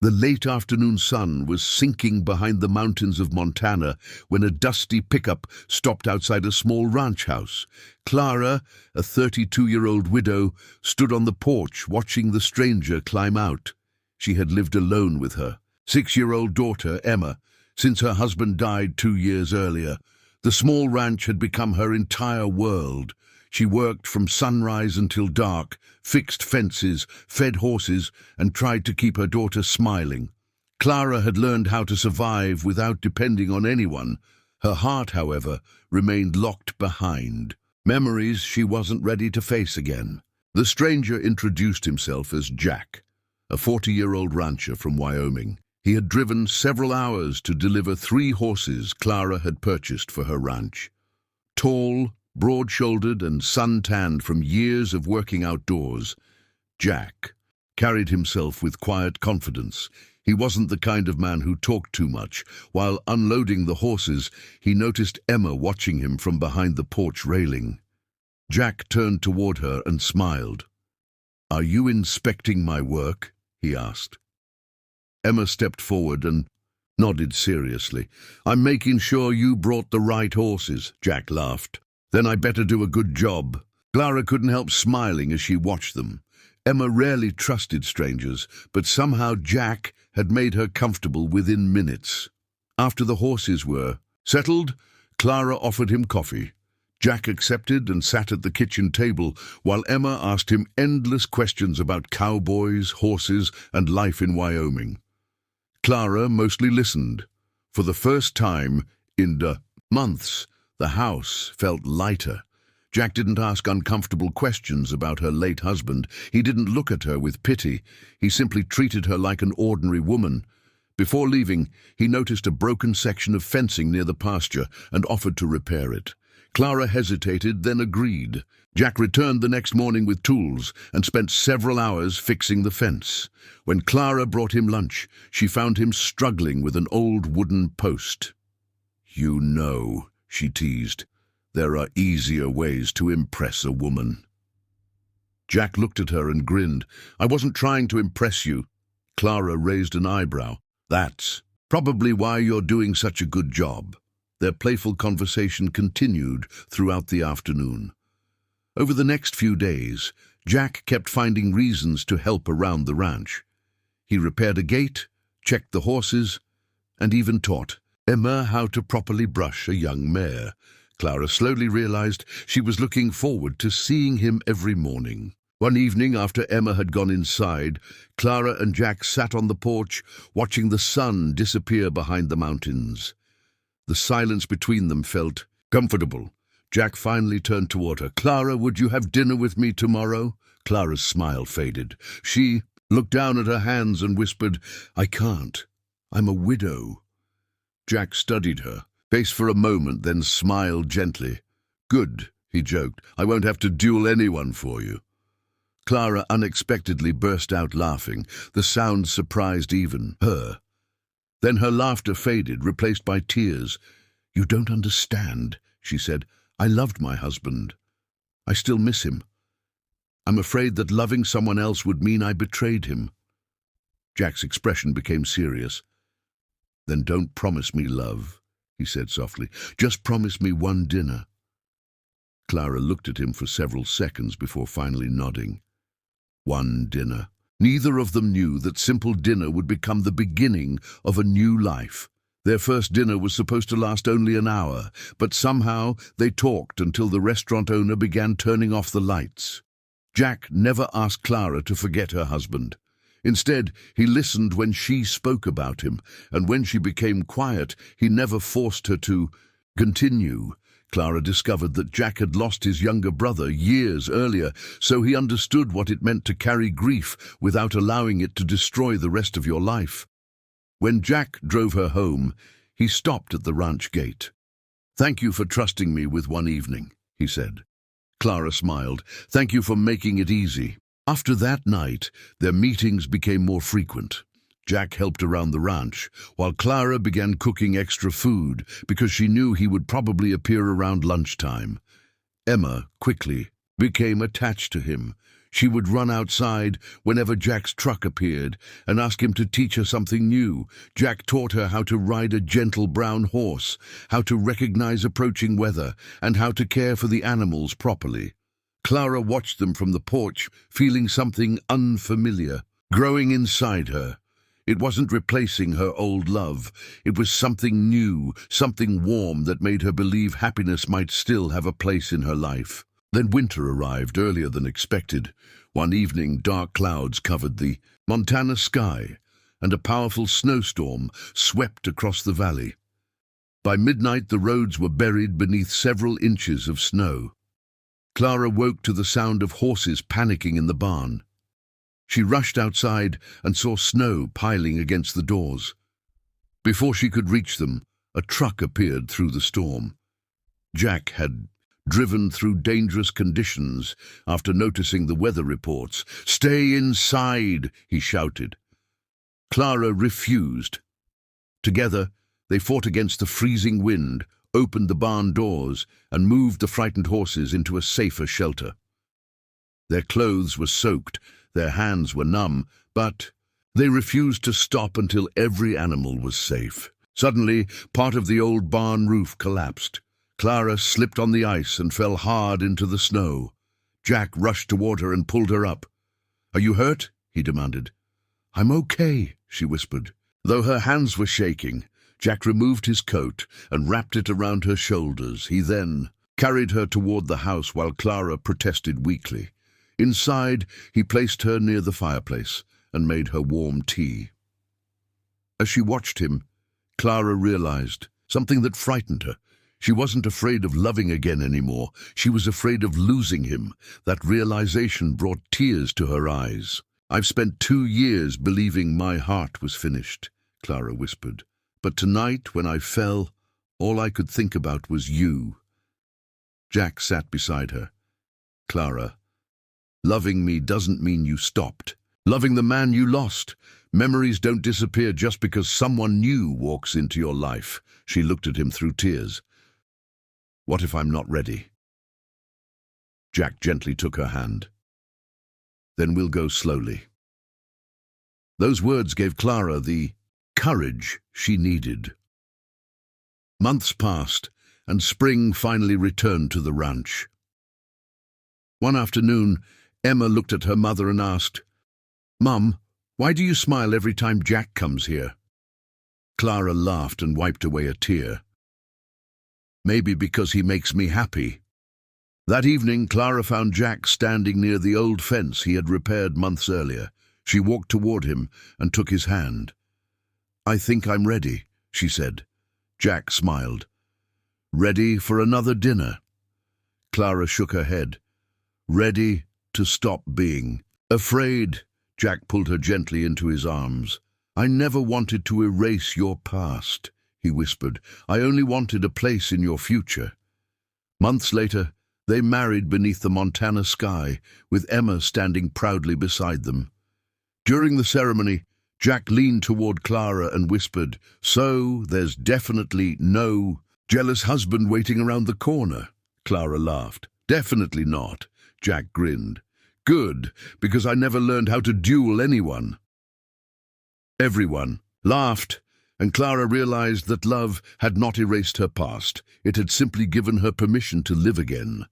The late afternoon sun was sinking behind the mountains of Montana when a dusty pickup stopped outside a small ranch house. Clara, a 32-year-old widow, stood on the porch watching the stranger climb out. She had lived alone with her 6-year-old daughter, Emma, since her husband died 2 years earlier. The small ranch had become her entire world. She worked from sunrise until dark, fixed fences, fed horses, and tried to keep her daughter smiling. Clara had learned how to survive without depending on anyone. Her heart, however, remained locked behind. Memories she wasn't ready to face again. The stranger introduced himself as Jack, a 40-year-old rancher from Wyoming. He had driven several hours to deliver 3 horses Clara had purchased for her ranch. Tall, broad-shouldered and sun-tanned from years of working outdoors, Jack carried himself with quiet confidence. He wasn't the kind of man who talked too much. While unloading the horses, he noticed Emma watching him from behind the porch railing. Jack turned toward her and smiled. "Are you inspecting my work?" he asked. Emma stepped forward and nodded seriously. "I'm making sure you brought the right horses," Jack laughed. "Then I better do a good job." Clara couldn't help smiling as she watched them. Emma rarely trusted strangers, but somehow Jack had made her comfortable within minutes. After the horses were settled, Clara offered him coffee. Jack accepted and sat at the kitchen table while Emma asked him endless questions about cowboys, horses, and life in Wyoming. Clara mostly listened. For the first time in months, the house felt lighter. Jack didn't ask uncomfortable questions about her late husband. He didn't look at her with pity. He simply treated her like an ordinary woman. Before leaving, he noticed a broken section of fencing near the pasture and offered to repair it. Clara hesitated, then agreed. Jack returned the next morning with tools and spent several hours fixing the fence. When Clara brought him lunch, she found him struggling with an old wooden post. "You know," she teased, "there are easier ways to impress a woman." Jack looked at her and grinned. "I wasn't trying to impress you." Clara raised an eyebrow. "That's probably why you're doing such a good job." Their playful conversation continued throughout the afternoon. Over the next few days, Jack kept finding reasons to help around the ranch. He repaired a gate, checked the horses, and even taught Emma how to properly brush a young mare. Clara slowly realized she was looking forward to seeing him every morning. One evening, after Emma had gone inside, Clara and Jack sat on the porch, watching the sun disappear behind the mountains. The silence between them felt comfortable. Jack finally turned toward her. "Clara, would you have dinner with me tomorrow?" Clara's smile faded. She looked down at her hands and whispered, "I can't. I'm a widow." Jack studied her face for a moment, then smiled gently. "Good," he joked. "I won't have to duel anyone for you." Clara unexpectedly burst out laughing. The sound surprised even her. Then her laughter faded, replaced by tears. "You don't understand," she said. "I loved my husband. I still miss him. I'm afraid that loving someone else would mean I betrayed him." Jack's expression became serious. "Then don't promise me love," he said softly. "Just promise me one dinner." Clara looked at him for several seconds before finally nodding. One dinner. Neither of them knew that simple dinner would become the beginning of a new life. Their first dinner was supposed to last only an hour, but somehow they talked until the restaurant owner began turning off the lights. Jack never asked Clara to forget her husband. Instead, he listened when she spoke about him, and when she became quiet, he never forced her to continue. Clara discovered that Jack had lost his younger brother years earlier, so he understood what it meant to carry grief without allowing it to destroy the rest of your life. When Jack drove her home, he stopped at the ranch gate. "Thank you for trusting me with one evening," he said. Clara smiled. "Thank you for making it easy." After that night, their meetings became more frequent. Jack helped around the ranch, while Clara began cooking extra food because she knew he would probably appear around lunchtime. Emma quickly became attached to him. She would run outside whenever Jack's truck appeared and ask him to teach her something new. Jack taught her how to ride a gentle brown horse, how to recognize approaching weather, and how to care for the animals properly. Clara watched them from the porch, feeling something unfamiliar growing inside her. It wasn't replacing her old love. It was something new, something warm that made her believe happiness might still have a place in her life. Then winter arrived earlier than expected. One evening, dark clouds covered the Montana sky, and a powerful snowstorm swept across the valley. By midnight, the roads were buried beneath several inches of snow. Clara woke to the sound of horses panicking in the barn. She rushed outside and saw snow piling against the doors. Before she could reach them, a truck appeared through the storm. Jack had driven through dangerous conditions after noticing the weather reports. "Stay inside," he shouted. Clara refused. Together, they fought against the freezing wind, opened the barn doors, and moved the frightened horses into a safer shelter. Their clothes were soaked, their hands were numb, but they refused to stop until every animal was safe. Suddenly, part of the old barn roof collapsed. Clara slipped on the ice and fell hard into the snow. Jack rushed toward her and pulled her up. "Are you hurt?" he demanded. "I'm okay," she whispered. Though her hands were shaking, Jack removed his coat and wrapped it around her shoulders. He then carried her toward the house while Clara protested weakly. Inside, he placed her near the fireplace and made her warm tea. As she watched him, Clara realized something that frightened her. She wasn't afraid of loving again anymore. She was afraid of losing him. That realization brought tears to her eyes. "I've spent 2 years believing my heart was finished," Clara whispered. "But tonight, when I fell, all I could think about was you." Jack sat beside her. "Clara, loving me doesn't mean you stopped. Loving the man you lost. Memories don't disappear just because someone new walks into your life." She looked at him through tears. "What if I'm not ready?" Jack gently took her hand. "Then we'll go slowly." Those words gave Clara the courage she needed. Months passed, and spring finally returned to the ranch. One afternoon, Emma looked at her mother and asked, "Mum, why do you smile every time Jack comes here?" Clara laughed and wiped away a tear. "Maybe because he makes me happy." That evening, Clara found Jack standing near the old fence he had repaired months earlier. She walked toward him and took his hand. "I think I'm ready," she said. Jack smiled. "Ready for another dinner?" Clara shook her head. "Ready to stop being afraid." Jack pulled her gently into his arms. "I never wanted to erase your past," he whispered. "I only wanted a place in your future." Months later, they married beneath the Montana sky, with Emma standing proudly beside them. During the ceremony, Jack leaned toward Clara and whispered, "So there's definitely no jealous husband waiting around the corner." Clara laughed. "Definitely not." Jack grinned. "Good, because I never learned how to duel anyone." Everyone laughed, and Clara realized that love had not erased her past. It had simply given her permission to live again.